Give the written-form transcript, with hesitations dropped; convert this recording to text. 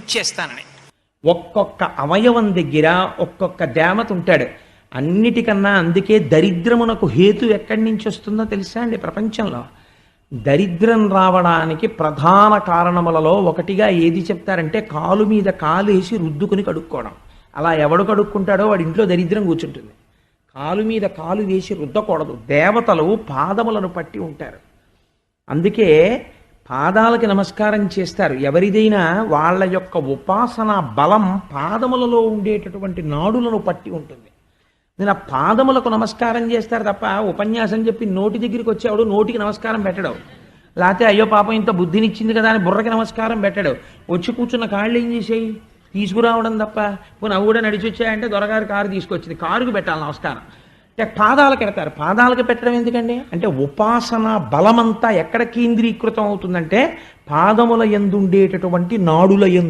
ఇచ్చేస్తానని. ఒక్కొక్క అవయవం దగ్గర ఒక్కొక్క దేవత ఉంటాడు. అన్నిటికన్నా అందుకే దరిద్రమునకు హేతు ఎక్కడి నుంచి వస్తుందో తెలుసా అండి? ప్రపంచంలో దరిద్రం రావడానికి ప్రధాన కారణములలో ఒకటిగా ఏది చెప్తారంటే కాలు మీద కాలు వేసి రుద్దుకుని కడుక్కోవడం. అలా ఎవడు కడుక్కుంటాడో వాడి ఇంట్లో దరిద్రం కూర్చుంటుంది. కాలు మీద కాలు వేసి రుద్దకూడదు. దేవతలు పాదములను పట్టి ఉంటారు. అందుకే పాదాలకి నమస్కారం చేస్తారు. ఎవరిదైనా వాళ్ళ యొక్క ఉపాసన బలం పాదములలో ఉండేటటువంటి నాడులను పట్టి ఉంటుంది. నేను ఆ పాదములకు నమస్కారం చేస్తారు తప్ప ఉపన్యాసం చెప్పి నోటి దగ్గరికి వచ్చేవాడు నోటికి నమస్కారం పెట్టడు. లేకపోతే అయ్యో పాపం ఇంత బుద్ధినిచ్చింది కదా అని బుర్రకి నమస్కారం పెట్టడు. వచ్చి కూర్చున్న కాళ్ళు ఏం చేసేయి? తీసుకురావడం తప్ప. పోనీ అవి కూడా నడిచి వచ్చాయంటే దొరగారు కారు తీసుకొచ్చింది, కారుకు పెట్టాలి నమస్కారం. అంటే పాదాలకు పెడతారు. పాదాలకు పెట్టడం ఎందుకండి అంటే ఉపాసన బలమంతా ఎక్కడ కేంద్రీకృతం అవుతుందంటే పాదముల యందు ఉండేటటువంటి నాడుల యందు